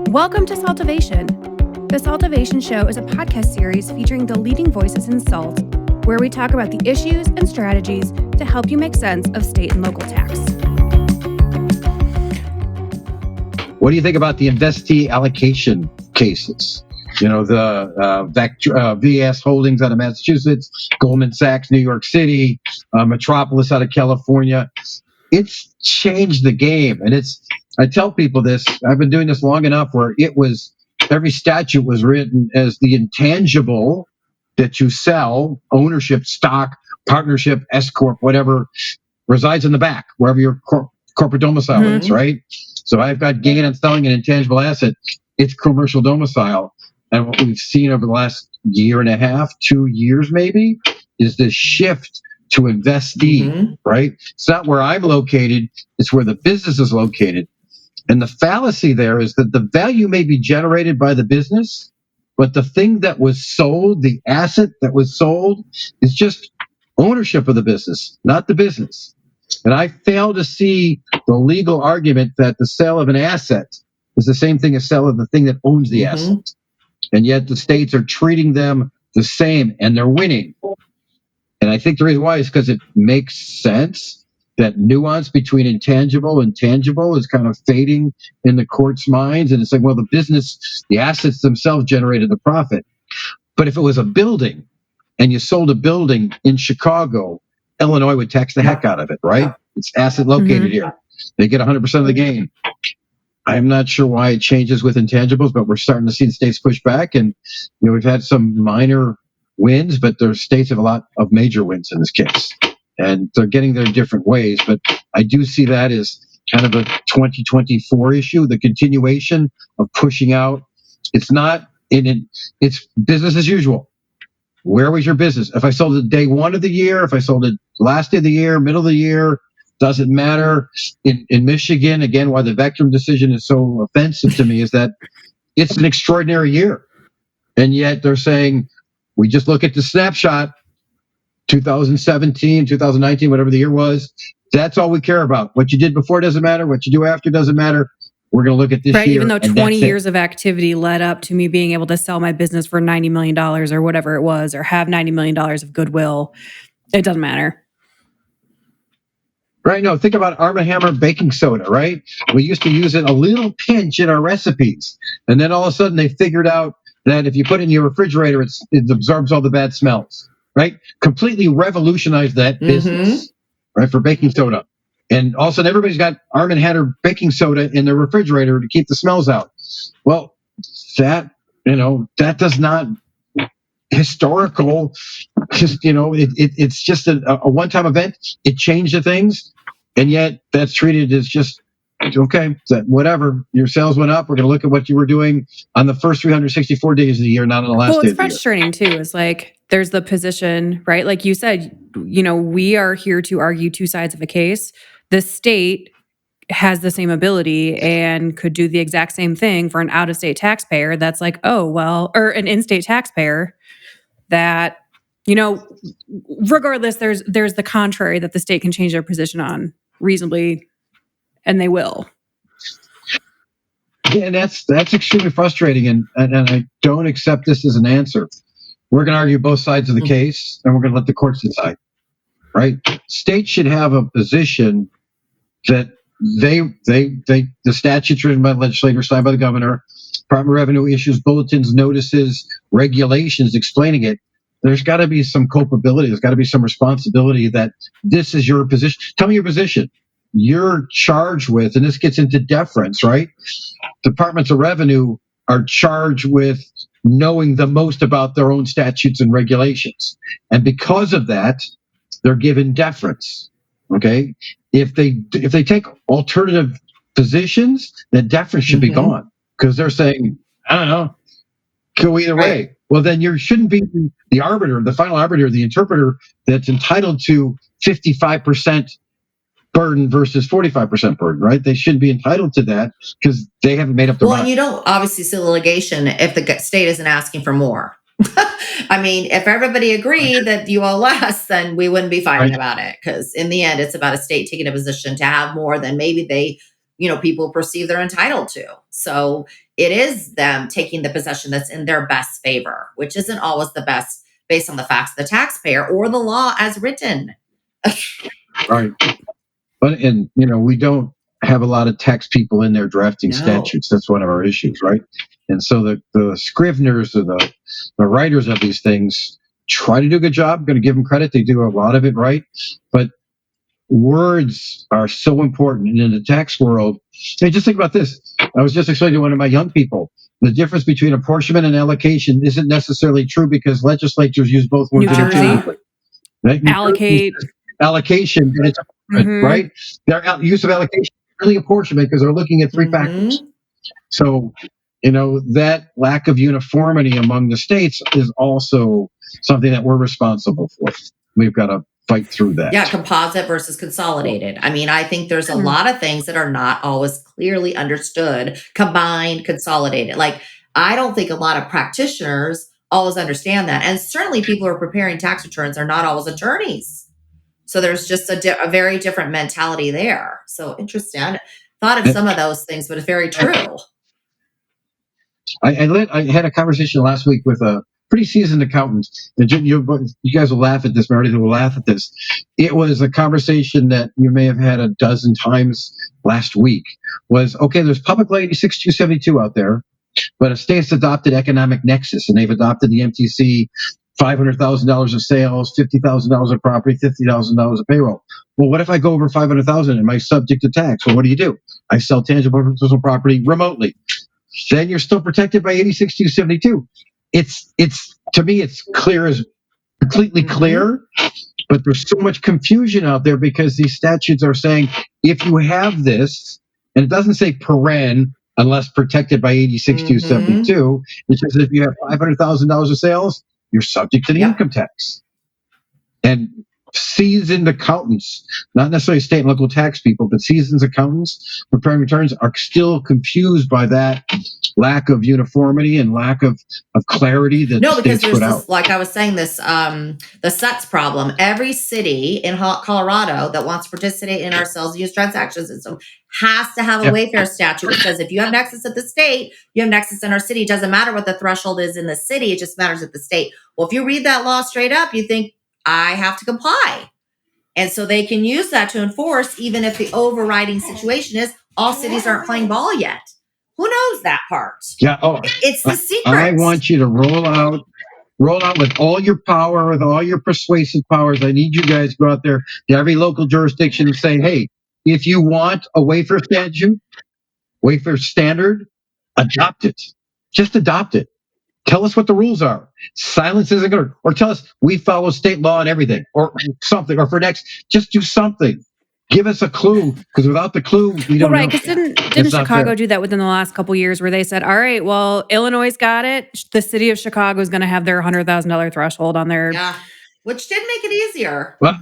Welcome to SALTovation. The SALTovation Show is a podcast series featuring the leading voices in SALT, where we talk about the issues and strategies to help you make sense of state and local tax. What do you think about the investee allocation cases? You know, the VS Holdings out of Massachusetts, Goldman Sachs, New York City, Metropolis out of California. It's changed the game. And I tell people this, I've been doing this long enough where every statute was written as the intangible that you sell, ownership, stock, partnership, S Corp, whatever, resides in the back, wherever your corporate domicile is, right? So I've got gain on selling an intangible asset. It's commercial domicile. And what we've seen over the last year and a half, 2 years maybe, is this shift to investee, right? It's not where I'm located, it's where the business is located. And the fallacy there is that the value may be generated by the business, but the thing that was sold, the asset that was sold, is just ownership of the business, not the business. And I fail to see the legal argument that the sale of an asset is the same thing as sale of the thing that owns the asset. And yet the states are treating them the same, and they're winning. And I think the reason why is because it makes sense. That nuance between intangible and tangible is kind of fading in the court's minds. And it's like, well, the business, the assets themselves generated the profit. But if it was a building and you sold a building in Chicago, Illinois would tax the heck out of it, right? It's asset located here. They get 100% of the gain. I'm not sure why it changes with intangibles, but we're starting to see the states push back. And we've had some minor wins, but their states have a lot of major wins in this case. And they're getting there different ways. But I do see that as kind of a 2024 issue, the continuation of pushing out. It's not it's business as usual. Where was your business? If I sold it day one of the year, if I sold it last day of the year, middle of the year, doesn't matter. In Michigan, again, why the Vectrum decision is so offensive to me is that it's an extraordinary year. And yet they're saying, we just look at the snapshot, 2017, 2019, whatever the year was, that's all we care about. What you did before doesn't matter. What you do after doesn't matter. We're going to look at this year. Even though 20 years of activity led up to me being able to sell my business for $90 million or whatever it was, or have $90 million of goodwill, it doesn't matter. Right. No, think about Arm & Hammer baking soda, right? We used to use it a little pinch in our recipes. And then all of a sudden they figured out that if you put it in your refrigerator, it absorbs all the bad smells, right? Completely revolutionized that business, right, for baking soda. And all of a sudden everybody's got Arm & Hammer baking soda in their refrigerator to keep the smells out. Well, that does not historical, just, it's just a one-time event. It changed the things. And yet that's treated as just, okay, whatever. Your sales went up. We're going to look at what you were doing on the first 364 days of the year, not on the last day of the year. Well, it's frustrating too. It's like, there's the position, right? Like you said, we are here to argue two sides of a case. The state has the same ability and could do the exact same thing for an out-of-state taxpayer that's like, or an in-state taxpayer that, regardless, there's the contrary that the state can change their position on reasonably, and they will. Yeah, and that's extremely frustrating, and I don't accept this as an answer. We're going to argue both sides of the case, and we're going to let the courts decide, right? States should have a position that the statutes written by the legislature, signed by the governor, Department of Revenue issues bulletins, notices, regulations explaining it. There's got to be some culpability. There's got to be some responsibility that this is your position. Tell me your position. You're charged with, and this gets into deference, right? Departments of Revenue are charged with knowing the most about their own statutes and regulations. And because of that, they're given deference. Okay? If they take alternative positions, then deference should be gone. Because they're saying, I don't know, go either way. Well, then you shouldn't be the arbiter, the final arbiter, the interpreter that's entitled to 55% burden versus 45% burden, right? They shouldn't be entitled to that because they haven't made up their mind. Well, you don't obviously see litigation if the state isn't asking for more. I mean, if everybody agreed that you owe less, then we wouldn't be fighting about it. Because in the end, it's about a state taking a position to have more than maybe they people perceive they're entitled to. So it is them taking the possession that's in their best favor, which isn't always the best based on the facts of the taxpayer or the law as written. Right. But, we don't have a lot of tax people in there drafting No. statutes. That's one of our issues, right? And so the scriveners or the writers of these things try to do a good job. I'm going to give them credit. They do a lot of it right. But words are so important. And in the tax world, hey, just think about this. I was just explaining to one of my young people, the difference between apportionment and allocation isn't necessarily true because legislatures use both words New Jersey. interchangeably. Right? Allocate. Allocation, and it's right? Their use of allocation is really apportionment because they're looking at three factors. So, that lack of uniformity among the states is also something that we're responsible for. We've got to fight through that. Yeah, composite versus consolidated. I mean, I think there's a lot of things that are not always clearly understood, combined, consolidated. Like, I don't think a lot of practitioners always understand that. And certainly people who are preparing tax returns are not always attorneys. So there's just a very different mentality there. So interesting. I thought of some of those things, but it's very true. I had a conversation last week with a pretty seasoned accountant. And you guys will laugh at this. Meredith will laugh at this. It was a conversation that you may have had a dozen times last week. Was, okay, there's Public Law 86272 out there, but a state's adopted economic nexus, and they've adopted the MTC, $500,000 of sales, $50,000 of property, $50,000 of payroll. Well, what if I go over 500,000? Am I subject to tax? Well, what do? I sell tangible personal property remotely. Then you're still protected by 86272. It's to me, it's clear as completely clear, but there's so much confusion out there because these statutes are saying if you have this, and it doesn't say paren unless protected by 86272, it says if you have $500,000 of sales, you're subject to the income tax. And seasoned accountants, not necessarily state and local tax people, but seasoned accountants preparing returns are still confused by that lack of uniformity and lack of clarity that the because states there's put this, out. like I was saying, this the SETS problem. Every city in Colorado that wants to participate in our sales use transaction system has to have a Wayfair statute that says if you have nexus at the state, you have nexus in our city. It doesn't matter what the threshold is in the city, it just matters at the state. Well, if you read that law straight up, you think I have to comply. And so they can use that to enforce, even if the overriding situation is all cities aren't playing ball yet. Who knows that part? Yeah. Oh, it's the secret. I want you to roll out with all your power, with all your persuasive powers. I need you guys to go out there to every local jurisdiction and say, hey, if you want a Wayfair statute, Wayfair standard, adopt it. Just adopt it. Tell us what the rules are. Silence isn't going to, or tell us we follow state law and everything, or something, or for next, just do something. Give us a clue, because without the clue, we don't know. Right, because didn't Chicago do that within the last couple of years where they said, all right, well, Illinois got it. The city of Chicago is going to have their $100,000 threshold on their... Yeah, which did make it easier. Well,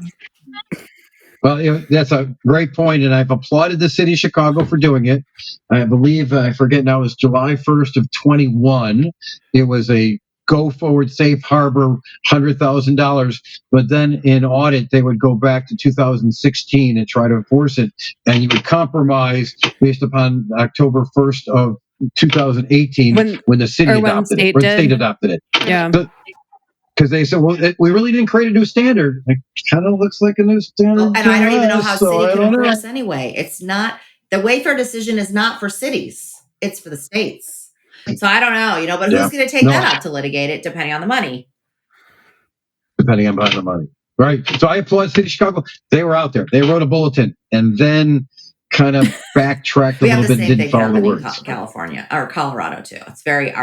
that's a great point, and I've applauded the city of Chicago for doing it. I believe, I forget now, it was July 1st of 21. It was a go forward safe harbor, $100,000. But then in audit, they would go back to 2016 and try to enforce it, and you would compromise based upon October 1st of 2018 when the city adopted it, or the state adopted it. Yeah. Because they said, well, we really didn't create a new standard. It kind of looks like a new standard. And I don't even know how city can enforce anyway. It's not, the Wayfair decision is not for cities. It's for the states. So I don't know, but who's going to take that up to litigate it depending on the money? Depending on the money. Right. So I applaud City of Chicago. They were out there. They wrote a bulletin and then kind of backtracked a little bit and didn't follow the words. California or Colorado too. It's very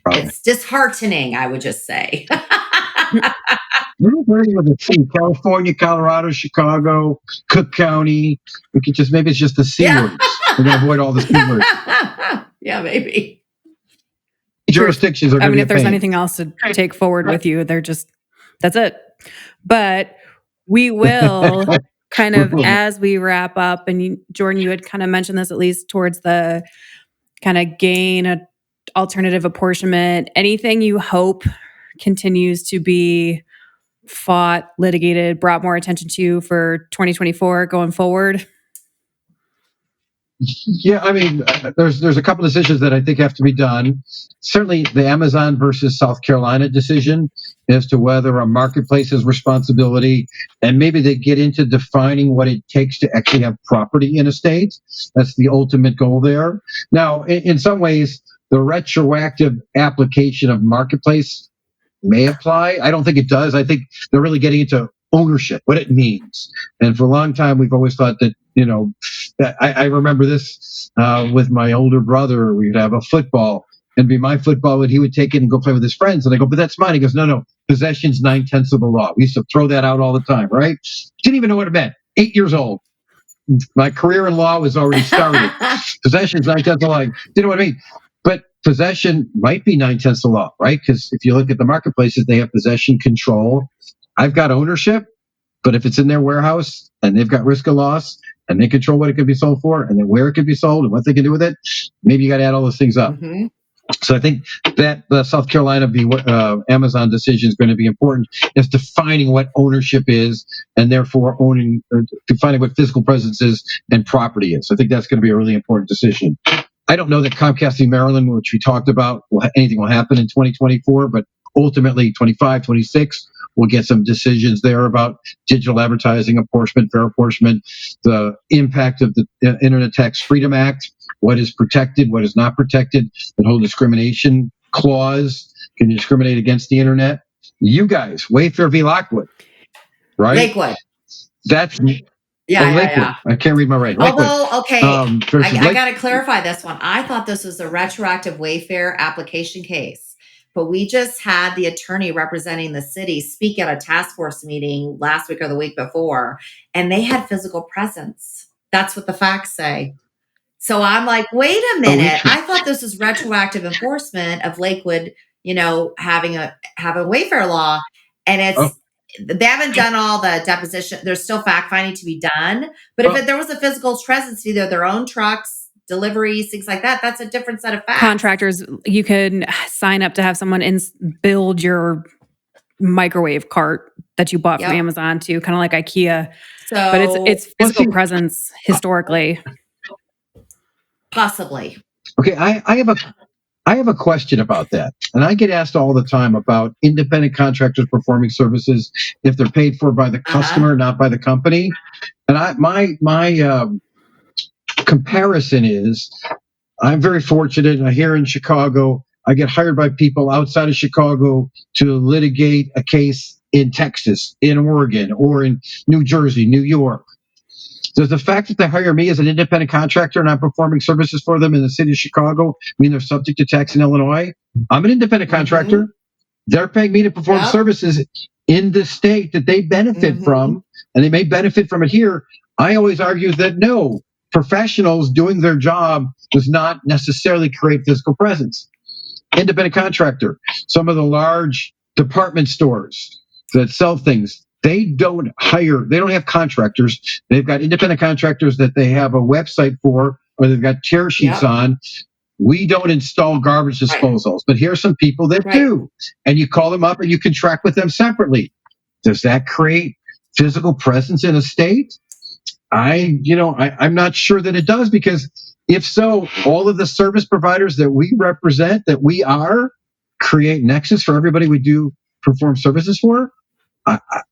it's disheartening, I would just say. California, Colorado, Chicago, Cook County. We could just, maybe it's just the C words. We're going to avoid all the C words. Yeah, maybe. Jurisdictions are. I mean, if there's anything else to take forward with you, that's it. But we will kind of, as we wrap up, and Jordan, you had kind of mentioned this at least towards the kind of gain alternative apportionment, anything you hope continues to be fought, litigated, brought more attention to for 2024 going forward? Yeah, I mean, there's a couple decisions that I think have to be done. Certainly, the Amazon versus South Carolina decision as to whether a marketplace has responsibility, and maybe they get into defining what it takes to actually have property in a state. That's the ultimate goal there. Now, in some ways, the retroactive application of marketplace may apply. I don't think it does. I think they're really getting into ownership, what it means. And for a long time, we've always thought that, that I remember this with my older brother. We'd have a football and be my football, and he would take it and go play with his friends. And I go, but that's mine. He goes, no, possession's 9/10 of the law. We used to throw that out all the time, right? Didn't even know what it meant. 8 years old. My career in law was already started. Possession's 9/10 of the law. You know what I mean? But possession might be 9/10 of the law, right? Because if you look at the marketplaces, they have possession control. I've got ownership, but if it's in their warehouse and they've got risk of loss and they control what it could be sold for and then where it could be sold and what they can do with it, maybe you got to add all those things up. Mm-hmm. So I think that the South Carolina Amazon decision is going to be important, is defining what ownership is and therefore defining what physical presence is and property is. I think that's going to be a really important decision. I don't know that Comcast in Maryland, which we talked about, anything will happen in 2024, but ultimately 25, 26, we'll get some decisions there about digital advertising, apportionment, fair apportionment, the impact of the Internet Tax Freedom Act, what is protected, what is not protected, the whole discrimination clause. Can you discriminate against the internet? You guys, Wayfair v. Lockwood, right? Lakewood. That's Lakewood. I can't read my writing. Although, okay, I got to Lake- clarify this one. I thought this was a retroactive Wayfair application case, but we just had the attorney representing the city speak at a task force meeting last week or the week before, and they had physical presence. That's what the facts say. So I'm like, wait a minute. I thought this was retroactive enforcement of Lakewood, having a Wayfair law, and it's they haven't done all the deposition. There's still fact finding to be done. But if there was a physical presence, either their own trucks, deliveries, things like that, that's a different set of facts. Contractors, you can sign up to have someone build your microwave cart that you bought from Amazon too, kind of like IKEA. But it's physical presence historically. Possibly. Okay, I have a question about that, and I get asked all the time about independent contractors performing services if they're paid for by the customer, not by the company. And my comparison is, I'm very fortunate. Here in Chicago, I get hired by people outside of Chicago to litigate a case in Texas, in Oregon, or in New Jersey, New York. Does the fact that they hire me as an independent contractor and I'm performing services for them in the city of Chicago mean they're subject to tax in Illinois? I'm an independent contractor. They're paying me to perform services in the state that they benefit from, and they may benefit from it here. I always argue that no, professionals doing their job does not necessarily create physical presence. Independent contractor, some of the large department stores that sell things, they don't have contractors. They've got independent contractors that they have a website for, or they've got tear sheets on. We don't install garbage disposals, but here are some people that do. And you call them up and you contract with them separately. Does that create physical presence in a state? I'm not sure that it does, because if so, all of the service providers that we represent, that we create nexus for everybody we do perform services for.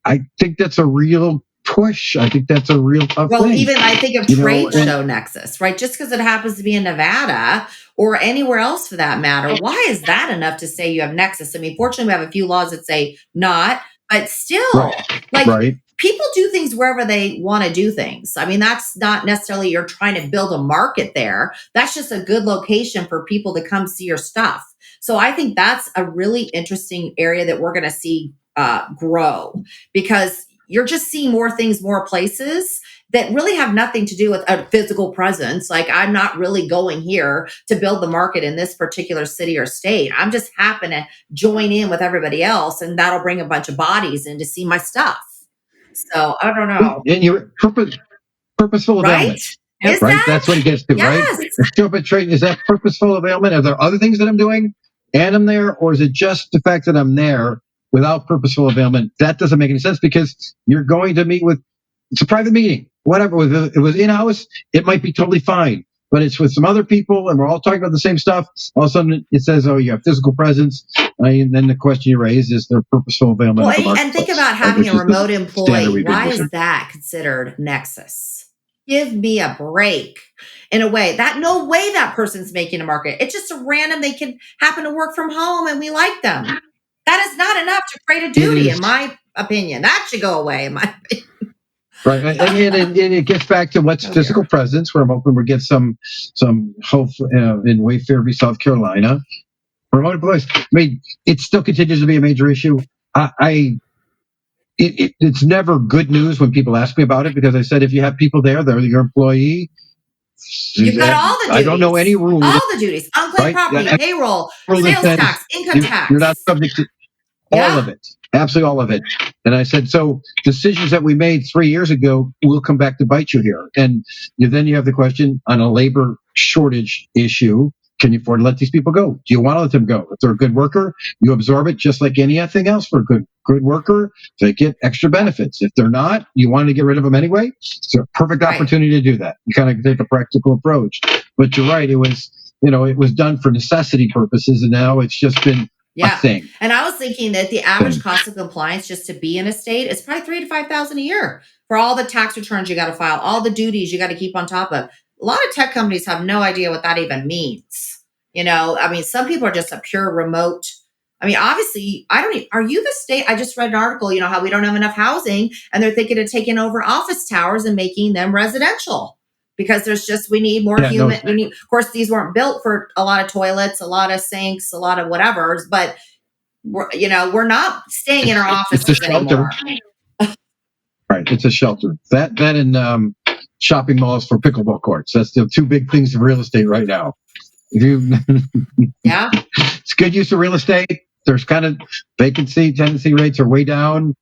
I think that's a real push. I think that's a real tough thing. Even I think of trade show nexus, right? Just because it happens to be in Nevada or anywhere else for that matter, why is that enough to say you have nexus? I mean, fortunately, we have a few laws that say not, but still, people do things wherever they want to do things. I mean, that's not necessarily you're trying to build a market there. That's just a good location for people to come see your stuff. So I think that's a really interesting area that we're going to see grow, because you're just seeing more things, more places that really have nothing to do with a physical presence. Like, I'm not really going here to build the market in this particular city or state. I'm just happen to join in with everybody else, and that'll bring a bunch of bodies in to see my stuff. So I don't know. And you're purposeful availment. Right? That's what it gets to, right? Is that purposeful availment? Are there other things that I'm doing and I'm there? Or is it just the fact that I'm there without purposeful availment? That doesn't make any sense, because you're going to meet with, it's a private meeting. Whatever, if it was in-house, it might be totally fine. but it's with some other people, and we're all talking about the same stuff. All of a sudden, it says, "Oh, you have physical presence," and then the question you raise is their purposeful availment Well, of the marketplace. and think about right, having which a is the remote standard employee. we've been Why using. is that considered nexus? Give me a break. In a way, that no way that person's making a market. It's just a random, they can happen to work from home and we like them. That is not enough to create a It duty, is. in my opinion. That should go away, in my opinion. Right, and it gets back to what's Oh, physical dear. presence. Where I'm hoping we get some hope in Wayfair, South Carolina. Remote employees. I mean, it still continues to be a major issue. It's never good news when people ask me about it, because I said, if you have people there, they're your employee. You've got all the duties. I don't know any rule. All the duties. Unclaimed Right? property, payroll, Rule that sales says tax, income tax. you're not subject to all of it. Absolutely all of it. And I said, so decisions that we made 3 years ago will come back to bite you here. And then you have the question on a labor shortage issue. Can you afford to let these people go? Do you want to let them go? If they're a good worker, you absorb it just like anything else for a good worker. They get extra benefits. If they're not, you want to get rid of them anyway. It's a perfect opportunity to do that. You kind of take a practical approach. But you're right. It was done for necessity purposes, and now it's just been a thing. And I was thinking that the average cost of compliance just to be in a state is probably $3,000 to $5,000 a year for all the tax returns you got to file, all the duties you got to keep on top of. A lot of tech companies have no idea what that even means. Some people are just a pure remote. Obviously, are you the state? I just read an article, how we don't have enough housing and they're thinking of taking over office towers and making them residential because we need more human. Of course, these weren't built for a lot of toilets, a lot of sinks, a lot of whatevers, but we're not staying in our offices anymore. Right. It's a shelter. That and shopping malls for pickleball courts. That's the two big things in real estate right now. Yeah. It's good use of real estate. There's kind of tenancy rates are way down.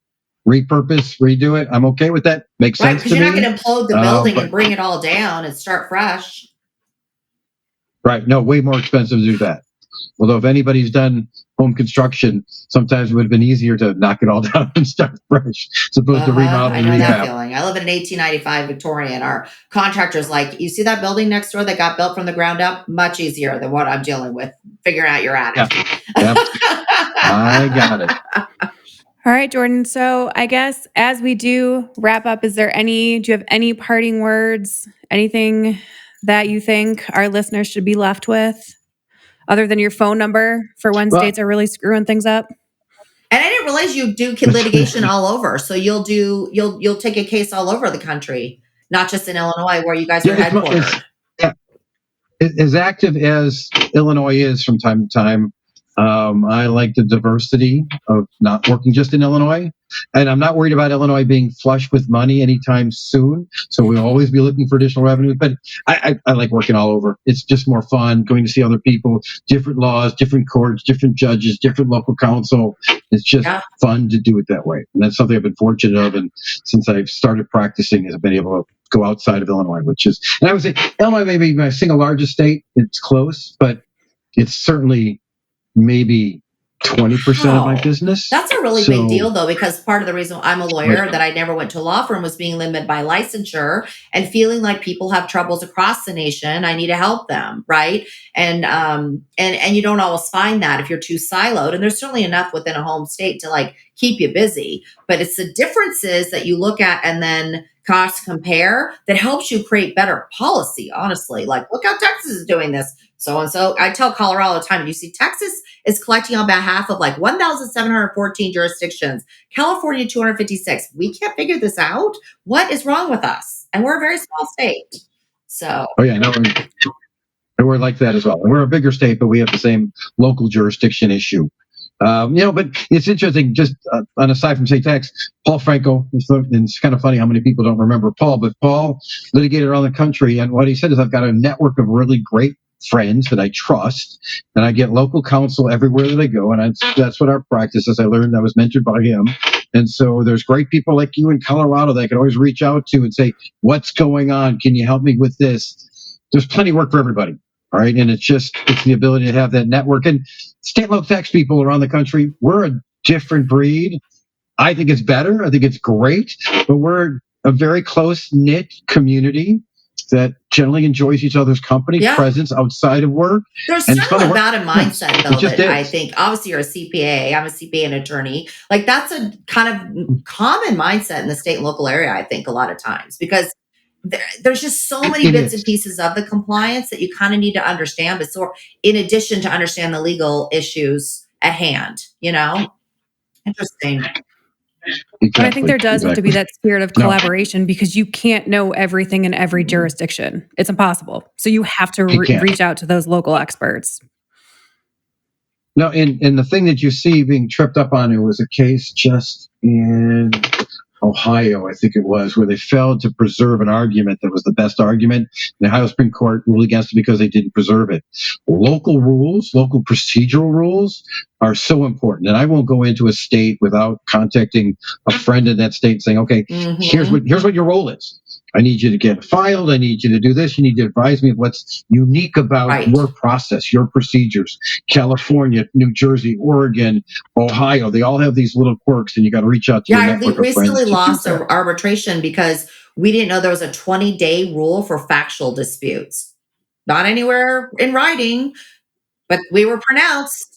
Repurpose, redo it. I'm okay with that. Makes sense to me. Because you're not going to implode the building and bring it all down and start fresh. Right. No, way more expensive to do that. Although if anybody's done home construction, sometimes it would have been easier to knock it all down and start fresh, as opposed to remodel I and know rehab. that feeling. I live in an 1895 Victorian. Our contractor's like, you see that building next door that got built from the ground up? Much easier than what I'm dealing with, figuring out your attic. Yeah. I got it. All right, Jordan. So I guess as we do wrap up, do you have any parting words, anything that you think our listeners should be left with other than your phone number for when states are really screwing things up? And I didn't realize you do litigation all over. So you'll take a case all over the country, not just in Illinois where you guys are headquartered. As active as Illinois is from time to time, I like the diversity of not working just in Illinois. And I'm not worried about Illinois being flush with money anytime soon. So we'll always be looking for additional revenue. But I like working all over. It's just more fun going to see other people, different laws, different courts, different judges, different local counsel. It's just fun to do it that way. And that's something I've been fortunate of. And since I've started practicing, I've been able to go outside of Illinois, and I would say Illinois may be my single largest state. It's close, but it's certainly maybe 20% of my business. That's a really big deal, though, because part of the reason I'm a lawyer that I never went to a law firm was being limited by licensure and feeling like people have troubles across the nation. I need to help them, right? And you don't always find that if you're too siloed. And there's certainly enough within a home state to keep you busy. But it's the differences that you look at and then cost compare that helps you create better policy. Honestly, look how Texas is doing this. So and so. I tell Colorado all the time. You see, Texas is collecting on behalf of 1,714 jurisdictions. California 256. We can't figure this out. What is wrong with us? And we're a very small state. So. Oh yeah, no, we're like that as well. And we're a bigger state, but we have the same local jurisdiction issue. But it's interesting, just on aside from state tax, Paul Franco, it's kind of funny how many people don't remember Paul, but Paul litigated around the country. And what he said is, I've got a network of really great friends that I trust, and I get local counsel everywhere that I go. And that's what our practice is. I learned, I was mentored by him. And so there's great people like you in Colorado that I can always reach out to and say, what's going on? Can you help me with this? There's plenty of work for everybody. All right. And it's the ability to have that network. And state local tax people around the country, we're a different breed. I think it's better. I think it's great. But we're a very close-knit community. that generally enjoys each other's company, Yeah. presence outside of work. There's And it's certainly gonna about a mindset, though, just that I is. think, obviously, you're a CPA. I'm a CPA and attorney. Like, that's a kind of common mindset in the state and local area, I think, a lot of times, because there's just so many It bits is. and pieces of the compliance that you kind of need to understand. But so, in addition to understand the legal issues at hand, interesting. But I think there does have to be Exactly. that spirit of No, collaboration because you can't know everything in every jurisdiction. It's impossible. So you have to you can't. reach out to those local experts. No, and the thing that you see being tripped up on, it was a case just in Ohio, I think it was, where they failed to preserve an argument that was the best argument. The Ohio Supreme Court ruled against it because they didn't preserve it. Local rules, local procedural rules are so important. And I won't go into a state without contacting a friend in that state and saying, okay, here's what your role is. I need you to get filed. I need you to do this. You need to advise me of what's unique about Right. your process, your procedures. California, New Jersey, Oregon, Ohio, they all have these little quirks, and you got to reach out to your I network of friends. recently to lost do an that. arbitration because we didn't know there was a 20-day rule for factual disputes. Not anywhere in writing, but we were pronounced.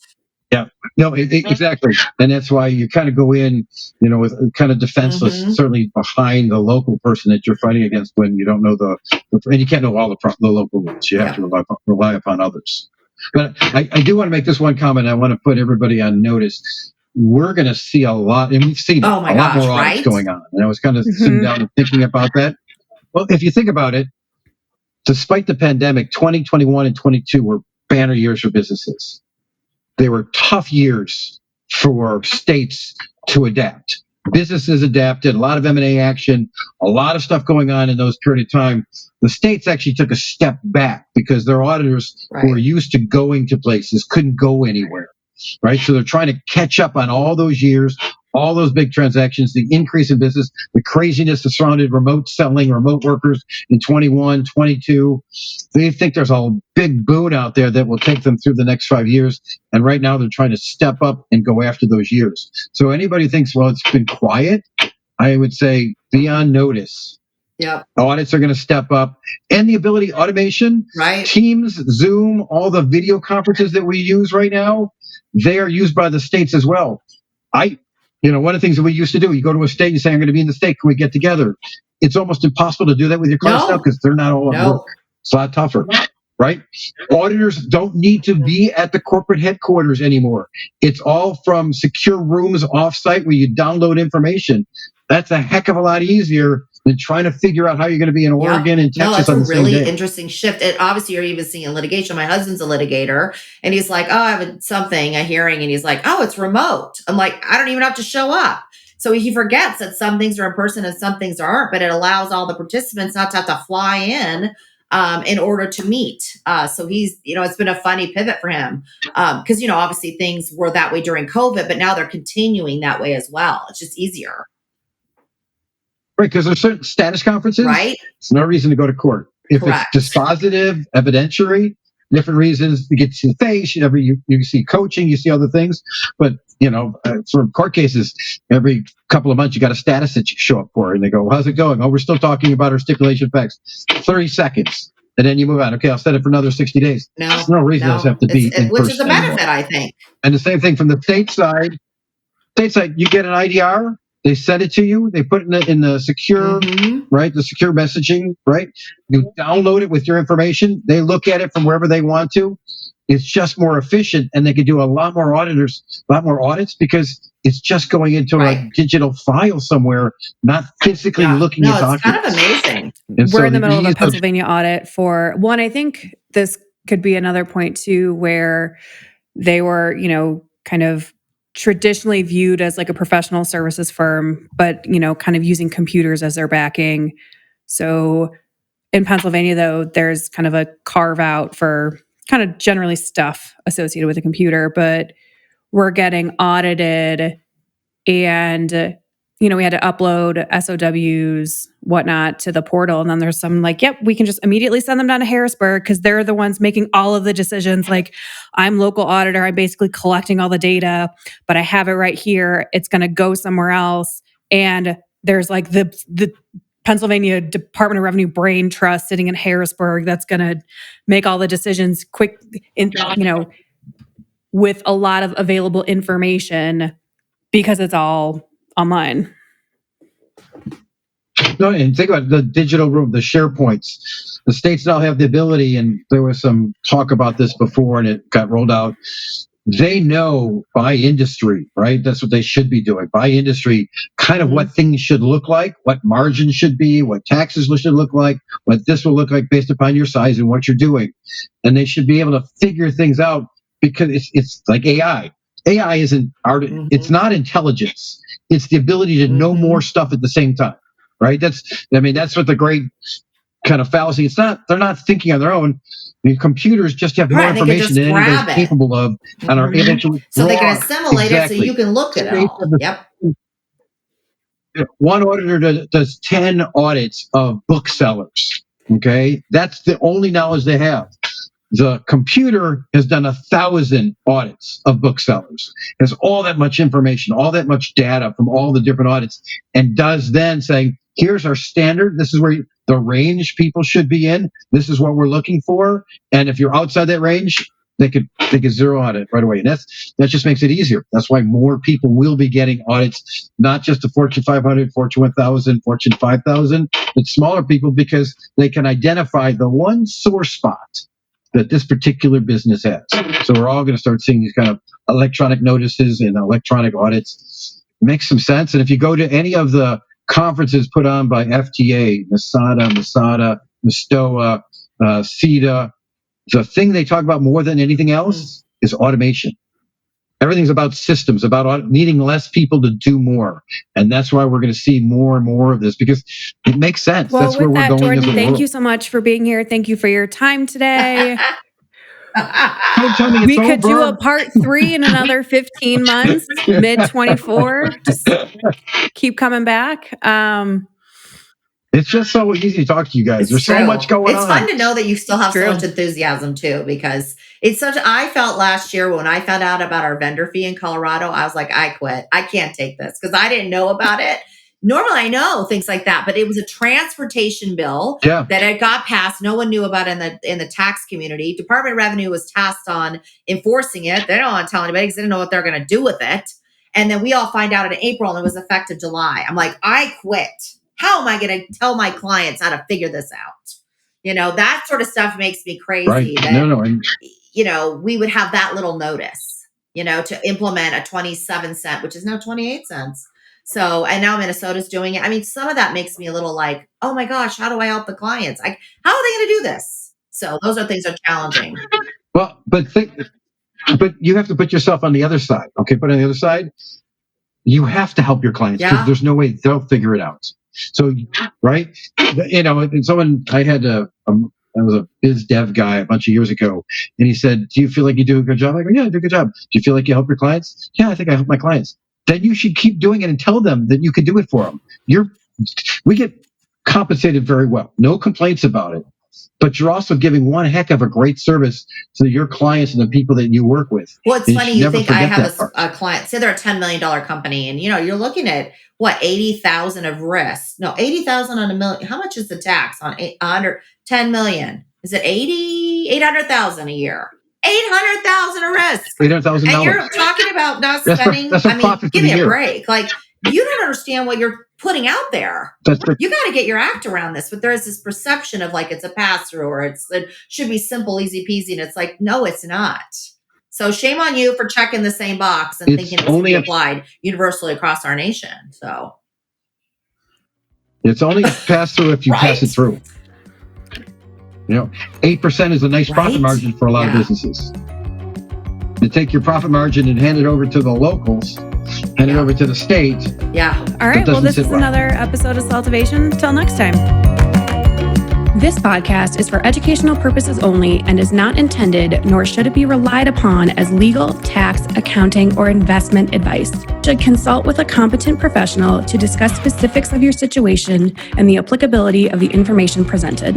Yeah, no, exactly. And that's why you kind of go in, with kind of defenseless, certainly behind the local person that you're fighting against when you don't know and you can't know all the local rules. You have to rely upon others. But I do want to make this one comment. I want to put everybody on notice. We're going to see a lot, and we've seen Oh my a lot gosh, more audits right? going on. And I was kind of sitting down and thinking about that. Well, if you think about it, despite the pandemic, 2021 and 22 were banner years for businesses. They were tough years for states to adapt. Businesses adapted, a lot of M&A action, a lot of stuff going on in those period of time. The states actually took a step back because their auditors who were used to going to places couldn't go anywhere, right? So they're trying to catch up on all those years, all those big transactions, the increase in business, the craziness that surrounded remote selling, remote workers in 21, 22. They think there's a big boon out there that will take them through the next 5 years. And right now they're trying to step up and go after those years. So anybody thinks, well, it's been quiet, I would say be on notice. Yep. Audits are going to step up, and the ability, automation, Right. Teams, Zoom, all the video conferences that we use right now, they are used by the states as well. One of the things that we used to do, you go to a state and say, I'm going to be in the state. Can we get together? It's almost impossible to do that with your clients now because they're not all at work. It's a lot tougher, right? Auditors don't need to be at the corporate headquarters anymore. It's all from secure rooms offsite where you download information. That's a heck of a lot easier than trying to figure out how you're going to be in Oregon and Texas on the same day. That's a really interesting shift. And obviously, you're even seeing in litigation. My husband's a litigator, and he's like, "Oh, I have a hearing," and he's like, "Oh, it's remote." I'm like, "I don't even have to show up." So he forgets that some things are in person and some things aren't, but it allows all the participants not to have to fly in order to meet. So he's, it's been a funny pivot for him because, obviously things were that way during COVID, but now they're continuing that way as well. It's just easier. Right, because there's certain status conferences. Right. There's no reason to go to court. If Correct. it's dispositive, evidentiary, different reasons you get to see the face. You see coaching, you see other things. But for court cases, every couple of months you got a status that you show up for, and they go, well, "How's it going?" "Oh, we're still talking about our stipulation facts." 30 seconds, and then you move on. "Okay, I'll set it for another 60 days." There's no reason those have to be in which is a person benefit, anymore. I think. And the same thing from the state side. You get an IDR. They send it to you. They put it in the secure, right? The secure messaging, right? You download it with your information. They look at it from wherever they want to. It's just more efficient, and they can do a lot more audits because it's just going into a digital file somewhere, not physically looking at documents. It's kind of amazing. We're in the middle of a Pennsylvania audit for one. I think this could be another point too, where they were, kind of traditionally viewed as like a professional services firm, but, kind of using computers as their backing. So in Pennsylvania, though, there's kind of a carve out for kind of generally stuff associated with a computer, but we're getting audited and, we had to upload SOWs, whatnot, to the portal. And then there's some like, yep, we can just immediately send them down to Harrisburg because they're the ones making all of the decisions. Like, I'm local auditor. I'm basically collecting all the data, but I have it right here. It's going to go somewhere else. And there's like the Pennsylvania Department of Revenue brain trust sitting in Harrisburg that's going to make all the decisions quick, with a lot of available information because it's all online. No, and think about the digital room, the SharePoints. The states now have the ability, and there was some talk about this before and it got rolled out. They know by industry, right? That's what they should be doing. By industry, kind of what things should look like, what margins should be, what taxes should look like, what this will look like based upon your size and what you're doing. And they should be able to figure things out because it's like AI. AI isn't art. It's not intelligence. It's the ability to know more stuff at the same time, right? That's what the great kind of fallacy. It's not, they're not thinking on their own. The computers just have more information than anybody's capable of and are able to. So they can assimilate it so you can look at it all. Yep. One auditor does 10 audits of booksellers. Okay. That's the only knowledge they have. The computer has done 1,000 audits of booksellers, has all that much information, all that much data from all the different audits, and does then say, here's our standard. This is where the range people should be in. This is what we're looking for. And if you're outside that range, they could zero on it right away. And that just makes it easier. That's why more people will be getting audits, not just the Fortune 500, Fortune 1000, Fortune 5000, but smaller people, because they can identify the one sore spot that this particular business has. So we're all going to start seeing these kind of electronic notices and electronic audits. It makes some sense. And if you go to any of the conferences put on by FTA, Masada, Stoa, CETA, the thing they talk about more than anything else is automation. Everything's about systems, about needing less people to do more. And that's why we're going to see more and more of this, because it makes sense. Well, that's where we're going. Jordan, as a thank world. You so much for being here. Thank you for your time today. Don't tell me it's we could do over. a part 3 in another 15 months, mid 24. Just keep coming back. It's just so easy to talk to you guys. There's so much going on. It's fun to know that you still have so much enthusiasm too, because I felt last year when I found out about our vendor fee in Colorado, I was like, I quit. I can't take this because I didn't know about it. Normally I know things like that, but it was a transportation bill that it got passed. No one knew about it in the tax community. Department of Revenue was tasked on enforcing it. They don't want to tell anybody because they don't know what they're going to do with it. And then we all find out in April and it was effective July. I'm like, I quit. How am I going to tell my clients how to figure this out? That sort of stuff makes me crazy. Right. That, we would have that little notice, to implement a 27 cent, which is now 28 cents. So, and now Minnesota's doing it. I mean, some of that makes me a little like, oh my gosh, how do I help the clients? Like, how are they going to do this? So those are things that are challenging. Well, but you have to put yourself on the other side. Okay. But on the other side, you have to help your clients because there's no way they'll figure it out. So, right. And someone, I was a biz dev guy a bunch of years ago, and he said, do you feel like you do a good job? I go, yeah, I do a good job. Do you feel like you help your clients? Yeah, I think I help my clients. Then you should keep doing it and tell them that you can do it for them. We get compensated very well. No complaints about it. But you're also giving one heck of a great service to your clients and the people that you work with. Well, it's funny. You think I have a client, say they're a $10 million company, and you're looking at what, 80,000 of risk. No, 80,000 on $1 million. How much is the tax on 10 million? Is it 800,000 a year? 800,000 of risk. $800,000. And you're talking about not spending. Give me a break. Like, you don't understand what you're putting out there. You got to get your act around this. But there is this perception of like it's a pass through, or it should be simple, easy peasy. And it's like, no, it's not. So shame on you for checking the same box and thinking it's only applied universally across our nation. So it's only a pass through if you pass it through. 8% is a nice profit margin for a lot of businesses. To take your profit margin and hand it over to the locals, hand it over to the state. Yeah. All right. Well, this is another episode of SALTovation. Till next time. This podcast is for educational purposes only and is not intended, nor should it be relied upon as legal, tax, accounting, or investment advice. You should consult with a competent professional to discuss specifics of your situation and the applicability of the information presented.